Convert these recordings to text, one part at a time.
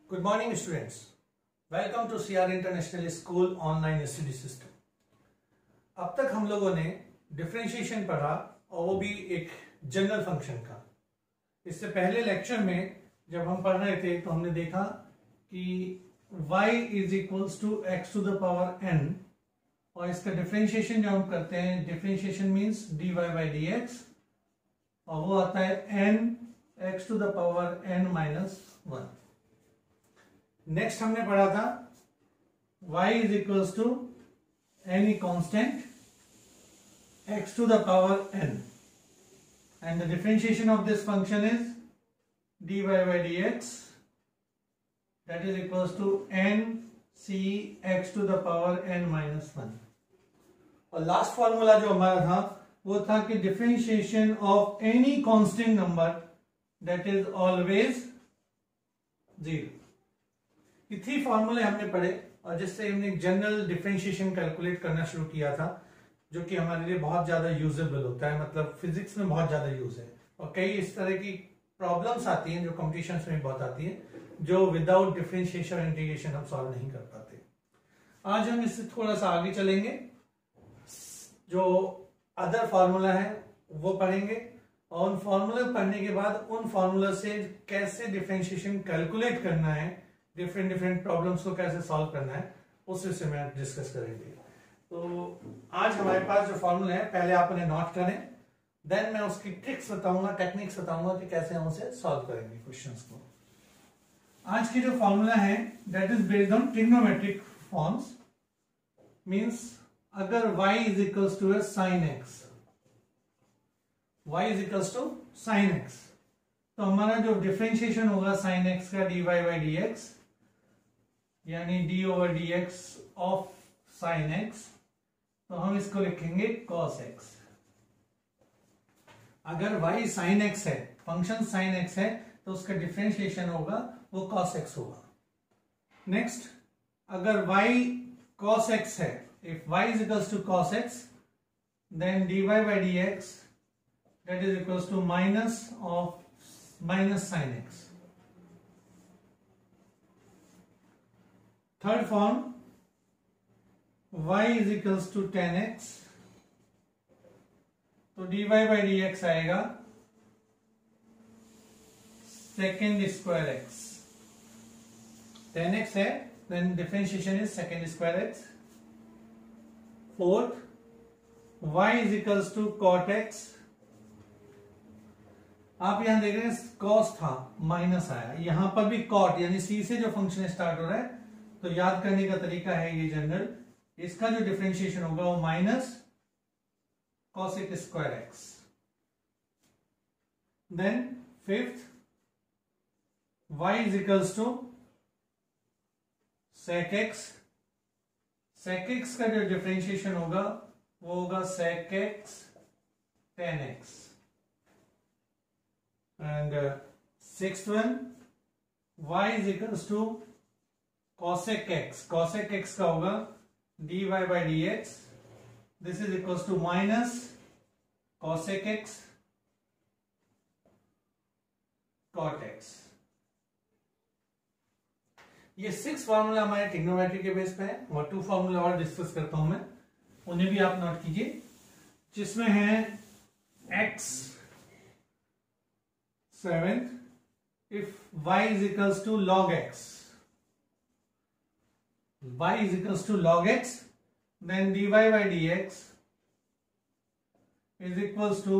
Good morning students. Welcome to CR International School online study system. अब तक हम लोगों ने डिफरेंशिएशन पढ़ा और वो भी एक जनरल फंक्शन का। इससे पहले लेक्चर में जब हम पढ़ रहे थे तो हमने देखा कि y is equals to x to the power n और इसका डिफरेंशिएशन जो हम करते हैं, differentiation means dy by d x और वो आता है n x to the power n minus 1। Next हमने पढ़ा था y is equals to any constant x to the power n and the differentiation of this function is dy by dx that is equals to n c x to the power n minus 1। और last formula जो हमारा था वो था कि differentiation of any constant number that is always 0। ये 3 फॉर्मूले हमने पढ़े और जिससे हमने जनरल डिफरेंशिएशन कैलकुलेट करना शुरू किया था, जो कि हमारे लिए बहुत ज्यादा यूजेबल होता है, मतलब फिजिक्स में बहुत ज्यादा यूज है। और कई इस तरह की प्रॉब्लम्स आती हैं जो कॉम्पिटिशन्स में बहुत आती हैं, जो विदाउट डिफरेंशिएशन और इंटीग्रेशन हम सॉल्व नहीं कर पाते। आज हम इससे थोड़ा सा आगे चलेंगे, जो अदर फॉर्मूला है वो पढ़ेंगे और उन फॉर्मूला पढ़ने के बाद उन फॉर्मूला से कैसे डिफरेंशिएशन कैलकुलेट करना है, डिफरेंट प्रॉब्लम्स को कैसे सॉल्व करना है, उस विषय में डिस्कस करेंगे। तो आज हमारे पास जो फॉर्मूला है पहले आप उन्हें नोट करें, देन मैं उसकी ट्रिक्स बताऊंगा, टेक्निक्स बताऊंगा कि कैसे हम उसे सॉल्व करेंगे क्वेश्चंस को। आज की जो फॉर्मूला है that is based on trigonometric forms, means अगर y is equals to sine x, y is equals to sine x, तो हमारा जो डिफरेंशिएशन होगा साइन एक्स का dy बाई डी एक्स यानी d over d x of sine x, तो हम इसको लिखेंगे cos x। अगर y साइन x है, फंक्शन साइन x है, तो उसका डिफरेंशिएशन होगा वो cos x होगा। नेक्स्ट, अगर y cos x है, if y is equals to cos x, then dy by dx that is equals to minus sin x। Third form, y is equals to tan x, तो dy by dx आएगा second square x। tan x है, then differentiation is second square x। Fourth, y is equals to cot x, आप यहां देख रहे हैं cos था, minus आया, यहां पर भी cot यानी c से जो फंक्शन स्टार्ट हो रहा है, तो याद करने का तरीका है ये जनरल, इसका जो डिफरेंशिएशन होगा वो minus cosec square x। Then fifth, y is equals to sec x, sec x का जो डिफरेंशिएशन होगा वो होगा sec x tan x। And sixth one, y is equals to cosec x, cosec x का होगा dy by dx, this is equals to minus cosec x cot x। ये 6 formula हमारे trigonometry के बेस पे है और 2 फॉर्मूला और discuss करता हूं मैं, उन्हें भी आप नोट कीजिए, जिसमें है x 7th, if y is equals to log x, y is equals to log x, then dy by dx is equals to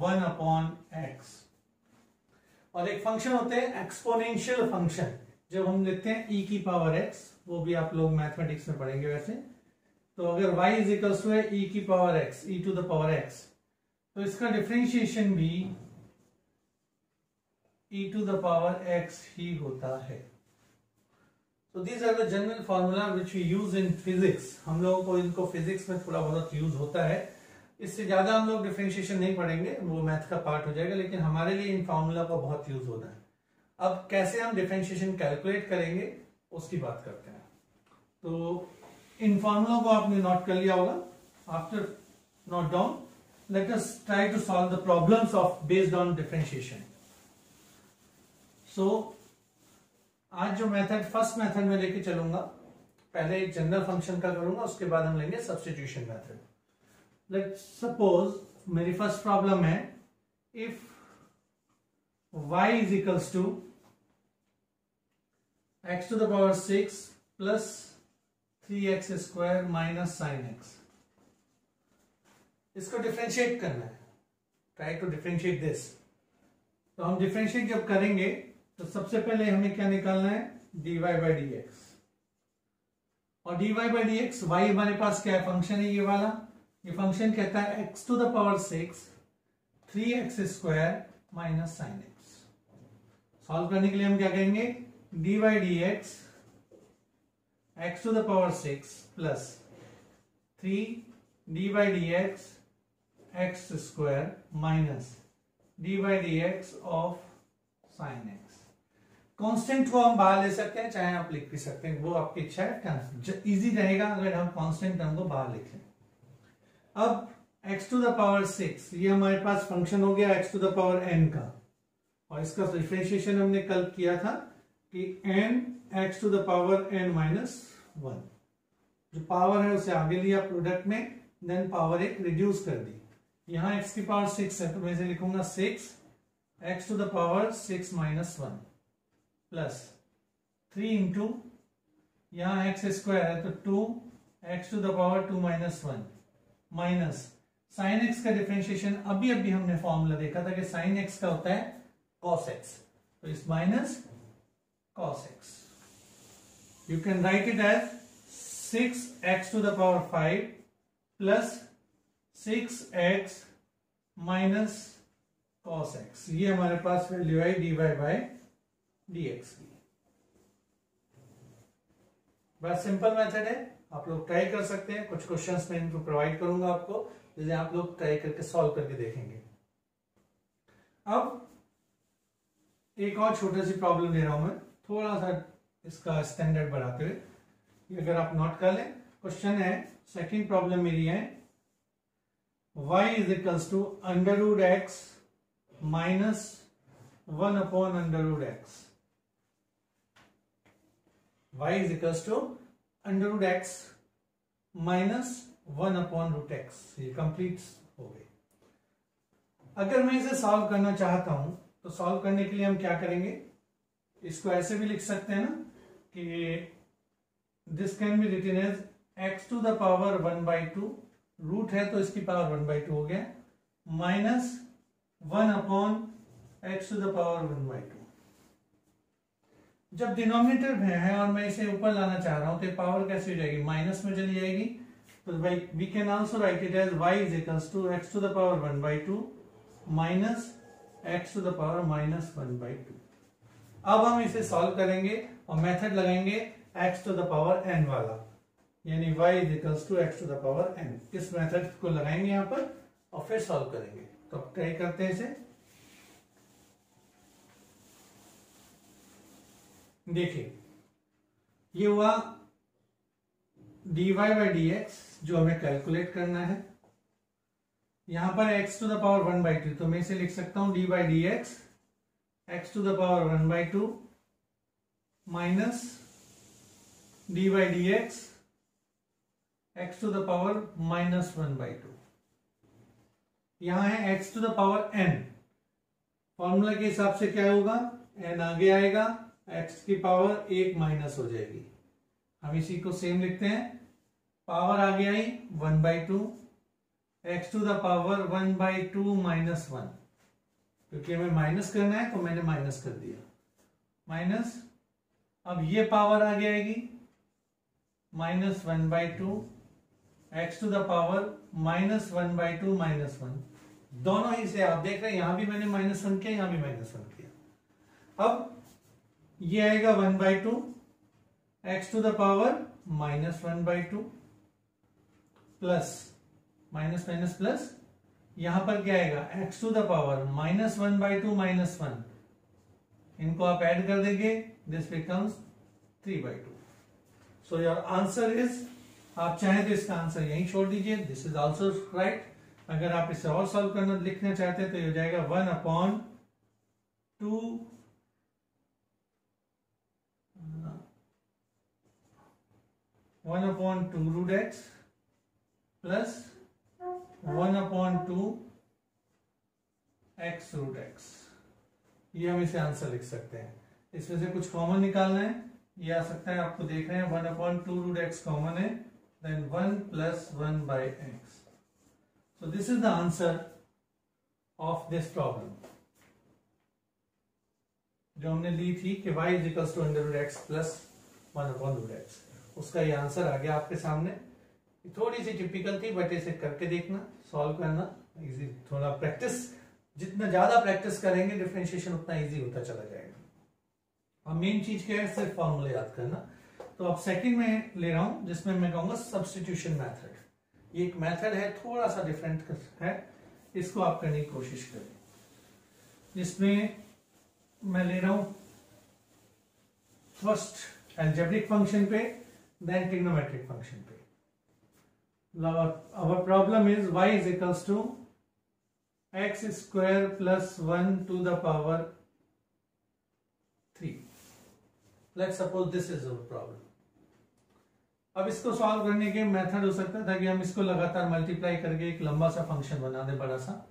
1 upon x। और एक फंक्शन होते हैं एक्सपोनेंशियल फंक्शन, जब हम लिखते हैं e की पावर x, वो भी आप लोग मैथमेटिक्स में पढ़ेंगे वैसे। तो अगर y is equals to e की power x, e to the power x, तो इसका डिफरेंशिएशन भी e to the power x ही होता है। So these are the general formula which we use in physics। हम लोगों को इनको फिजिक्स में थोड़ा बहुत यूज होता है, इससे ज्यादा हम लोग डिफरेंशिएशन नहीं पढ़ेंगे, वो मैथ का पार्ट हो जाएगा, लेकिन हमारे लिए इन फॉर्मूला का बहुत यूज होता है। अब कैसे हम डिफरेंशिएशन कैलकुलेट करेंगे उसकी बात करते हैं। तो इन फॉर्मूला को आपने नोट कर लिया होगा। After note down, let us try to solve the problems of based on differentiation. So आज जो मेथड फर्स्ट मेथड में लेके चलूंगा, पहले एक जनरल फंक्शन का करूंगा, उसके बाद हम लेंगे सब्स्टिट्यूशन मेथड। लेट्स सपोज मेरी फर्स्ट प्रॉब्लम है, if y is equals to x to the power 6 plus 3x square minus sine x, इसको डिफरेंशिएट करना है, ट्राई टू डिफरेंशिएट दिस। तो हम डिफरेंशिएट जब करेंगे तो सबसे पहले हमें क्या निकालना है, dy बाई डी एक्स। और dy by d x, y हमारे पास क्या है, फंक्शन है ये वाला, ये फंक्शन कहता है x to the power 6 3x square minus sine x. Solve करने के लिए हम क्या करेंगे, dy by d x x to the power 6 plus 3 dy by d x x square minus d by d x of sine x. Constant को हम बाहर ले सकते हैं, चाहे आप लिख भी सकते हैं, वो आपकी इच्छा है, इजी रहेगा अगर हम कांस्टेंट टर्म को बाहर लिख लें। अब x टू द पावर 6 ये हमारे पास फंक्शन हो गया x to the power n का, और इसका डिफरेंशिएशन हमने कल किया था कि n x to the power n minus 1, जो पावर है उसे आगे लिया प्रोडक्ट में, देन पावर एक रिड्यूस कर दी। यहां x की पावर 6 है तो मैं इसे लिखूंगा 6 x to the power 6 minus 1 plus 3 into यहां x स्क्वायर है तो 2 x to the power 2 minus 1 minus sine x का डिफरेंशिएशन अभी हमने फॉर्मूला देखा था कि साइन x का होता है cos x, तो इस minus cos x। You can write it as 6x to the power 5 plus 6x minus cos x। ये हमारे पास वैल्यू है dy बाई dx की। बड़ा सिंपल मेथड है, आप लोग ट्राई कर सकते हैं। कुछ क्वेश्चंस मैं इनको प्रोवाइड करूंगा आपको, जिसे आप लोग ट्राई करके सॉल्व करके देखेंगे। अब एक और छोटी सी प्रॉब्लम ले रहा हूं मैं, थोड़ा सा इसका स्टैंडर्ड बढ़ाते हुए, ये अगर आप नोट कर लें। क्वेश्चन है, सेकंड प्रॉब्लम मेरी है, y is equals to under root x minus 1 upon under root x. y is equals to under root x minus 1 upon root x. ये कंप्लीट हो गई। अगर मैं इसे सॉल्व करना चाहता हूं तो सॉल्व करने के लिए हम क्या करेंगे, इसको ऐसे भी लिख सकते हैं ना कि this can be written as x to the power 1/2, root है तो इसकी पावर 1/2 हो गया, minus 1 upon x to the power 1/2। जब डिनोमिनेटर में है और मैं इसे ऊपर लाना चाह रहा हूं तो पावर कैसे हो जाएगी, माइनस में चली जाएगी। तो we can also write it as y is equals to x to the power 1/2 minus x to the power minus 1/2। अब हम इसे सॉल्व करेंगे और मेथड लगाएंगे x to the power n वाला, यानी y is equals to x to the power n। इस method को लगाएंगे यहां पर और फिर सॉल्व करेंगे। तो ट्राई करते हैं इसे। देखिए, ये हुआ dy बाई डी एक्स जो हमें कैलकुलेट करना है। यहां पर x टू द पावर 1/2, तो मैं इसे लिख सकता हूं dy by d x to the power 1/2 minus dy by d x to the power minus 1/2। यहां है x to the power n, formula के हिसाब से क्या होगा, n आगे आएगा, x की पावर 1 माइनस हो जाएगी। हम इसी को सेम लिखते हैं, पावर आगे आई 1/2, x to the power 1/2 minus 1, क्योंकि हमें माइनस करना है तो मैंने माइनस कर दिया, माइनस। अब ये पावर आगे आएगी minus 1/2, x to the power minus 1/2 minus 1। दोनों ही से आप देख रहे हैं, यहां भी मैंने -1 किया, यहां भी -1 किया। अब ये आएगा 1/2, x to the power minus 1/2 plus minus minus plus, यहां पर क्या आएगा x to the power minus 1/2 minus 1, इनको आप ऐड कर देंगे, this becomes 3/2। So your answer is, आप चाहें तो इसका आंसर यहीं छोड़ दीजिए, दिस इज ऑल्सो राइट। अगर आप इसे और सॉल्व करना लिखना चाहते हैं तो ये हो जाएगा 1/2 1/2√x प्लस 1/2x√x। ये हम इसे आंसर लिख सकते हैं। इसमें से कुछ कॉमन निकालना है, ये आ सकता है, आपको देख रहे हैं 1/2√x कॉमन है, then 1 + 1/x। So this is the answer of this problem जो हमने ली थी कि y = √x + 1/√x। उसका ये आंसर आ गया आपके सामने। थोड़ी सी टिपिकल थी, बट इसे करके देखना, सॉल्व करना इजी। थोड़ा प्रैक्टिस, जितना ज्यादा प्रैक्टिस करेंगे डिफरेंशिएशन उतना इजी होता चला जाएगा। और मेन चीज क्या है, सिर्फ फॉर्मूले याद करना। तो अब सेकंड में ले रहा हूं, जिसमें मैं कहूंगा सब्स्टिट्यूशन मेथड। ये एक मेथड है, थोड़ा सा डिफरेंट है, इसको आप करने की कोशिश करें। जिसमें मैं ले रहा हूं फर्स्ट अलजेब्रिक फंक्शन पे, देन ट्रिग्नोमेट्रिक फंक्शन पे। Our problem is y = x² + 1 to the power 3. Let's suppose this is our problem. अब इसको सॉल्व करने के मेथड हो सकता था कि हम इसको लगातार मल्टीप्लाई करके एक लंबा सा फंक्शन बना दें, बड़ा सा,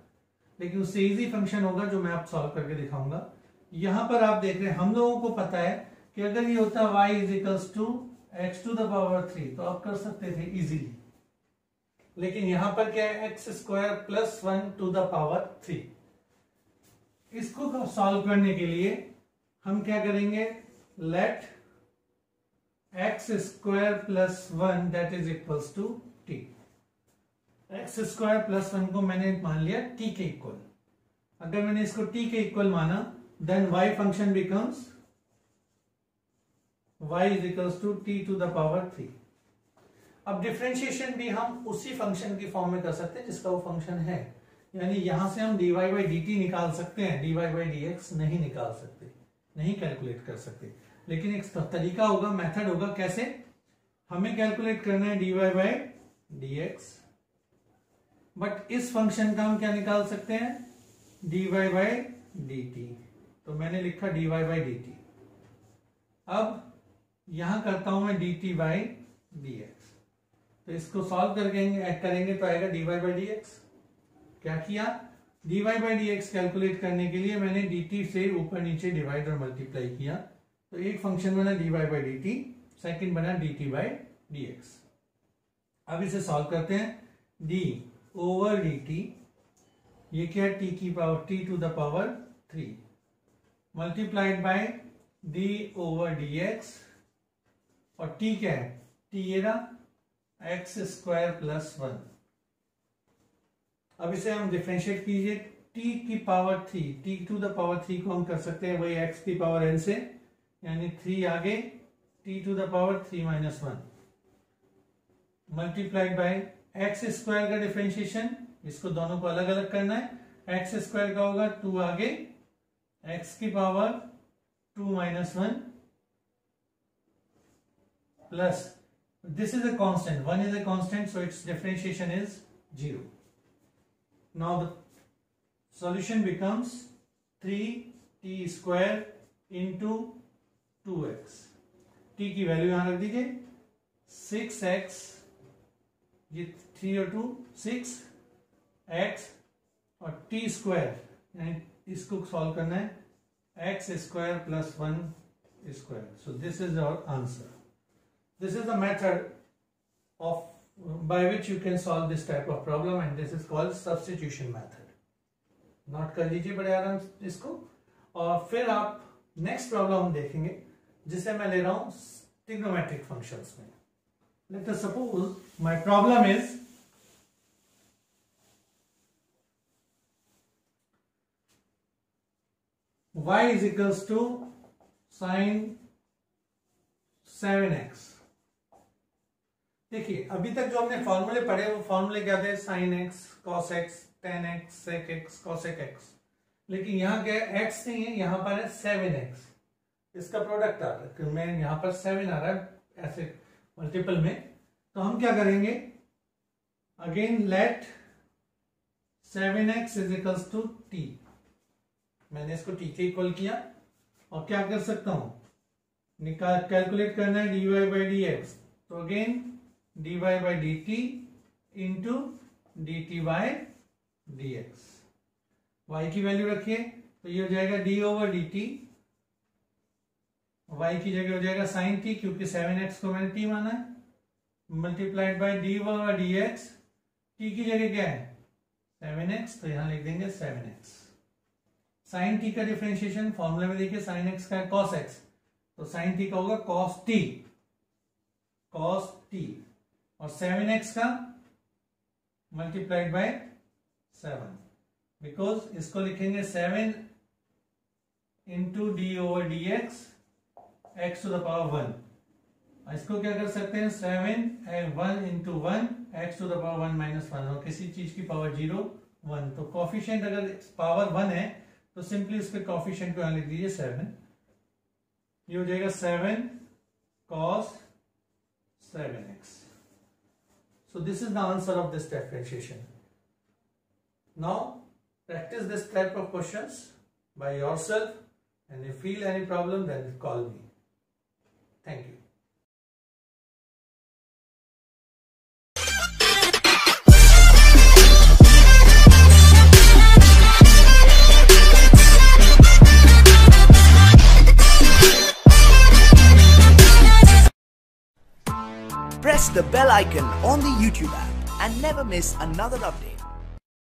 लेकिन उससे इजी फंक्शन होगा जो मैं आप सॉल्व करके दिखाऊंगा। यहां पर आप देख रहे हैं, हम लोगों को पता है कि अगर ये होता y = x² 3 तो आप कर सकते थे इजीली, लेकिन यहां पर क्या है, x² + 1 to the power 3। इसको सॉल्व करने के लिए हम क्या करेंगे, late x² + 1 that is equals to t। x² + 1 को मैंने मान लिया t के इक्वल। अगर मैंने इसको t के इक्वल माना, then y function becomes y = t to the power 3। अब डिफरेंशिएशन भी हम उसी फंक्शन की फॉर्म में कर सकते हैं जिसका वो फंक्शन है, यानी यहां से हम dy/dt निकाल सकते हैं, dy/dx नहीं निकाल सकते, नहीं कैलकुलेट कर सकते। लेकिन एक तरीका होगा, मेथड होगा, कैसे हमें कैलकुलेट करना है dy/dx, बट इस फंक्शन का हम क्या निकाल सकते हैं, dy/dt। तो मैंने लिखा dy/dt। अब यहां करता हूं मैं dt/dx। तो इसको सॉल्व करेंगे तो आएगा dy/dx। क्या किया, dy/dx कैलकुलेट करने के लिए मैंने dt से ऊपर नीचे डिवाइड और मल्टीप्लाई किया, तो एक फंक्शन बना dy/dt, सेकंड बना dt/dx। अब इसे सॉल्व करते हैं, d/dt, ये क्या है, t to the power 3 multiplied by d/dx, और t क्या है, t ये रहा x² + 1। अब इसे हम डिफरेंशिएट कीजिए, t to the power 3 को हम कर सकते हैं वही x⁴n से, यानी 3 आगे t to the power 3 - 1 multiplied by x² का डिफरेंशिएशन, इसको दोनों को अलग अलग करना है, x² का होगा 2 आगे x⁴ 2 - 1 plus this is a constant, 1 is a constant, so its differentiation is 0. Now the solution becomes 3t² into 2x। t की वैल्यू यहां रख दीजिए, 6x, ये 3 और 2 6 x, और t² यानी इसको सॉल्व करना है x² + 1²। so this is our answer. This is the method by which you can solve this type of problem, and this is called substitution method. Note कर लीजिए बड़े आराम से इसको, और फिर आप नेक्स्ट प्रॉब्लम हम देखेंगे जिसे मैं ले रहा हूं ट्रिग्नोमेट्रिक फंक्शंस में। Let us suppose my problem is y = sin 7x। देखिए अभी तक जो हमने फॉर्मूले पढ़े वो फॉर्मूले क्या थे, sin x, cos x, tan x, sec x, cosec x। लेकिन यहाँ क्या है, x नहीं है, यहाँ पर है 7x, इसका प्रोडक्ट आ रहा है, मैं यहाँ पर 7 आ रहा है ऐसे मल्टीपल में। तो हम क्या करेंगे, अगेन लेट 7x = t। मैंने इसको t के इक्वल किया, और क्या कर सकता हूं, कैलकुलेट करना है dy by dx, तो again dy by dt into dt by dx। y की वैल्यू रखिए तो ये हो जाएगा d over dt, y की जगह हो जाएगा sin t क्योंकि 7x को मैंने t माना है, multiplied by dy over dx, t की जगह क्या है 7x, तो यहां लिख देंगे 7x। sin t का डिफरेंशिएशन फॉर्मूला में देखिए, sin x का है cos x, तो sin t का होगा cos t, और 7x का मल्टीप्लाइड बाय 7, बिकॉज इसको लिखेंगे 7 into d over d x x to the power 1। इसको क्या कर सकते हैं 7 1 into 1 x to the power 1 minus 1, और किसी चीज की पावर 0 1, तो कॉफिशिएंट अगर पावर 1 है तो सिंपली उसके कॉफिशिएंट को यहां लिख दीजिए 7, ये हो जाएगा 7 cos 7x। So this is the answer of this differentiation. Now practice this type of questions by yourself, and if you feel any problem then call me. Thank you. Press the bell icon on the YouTube app and never miss another update.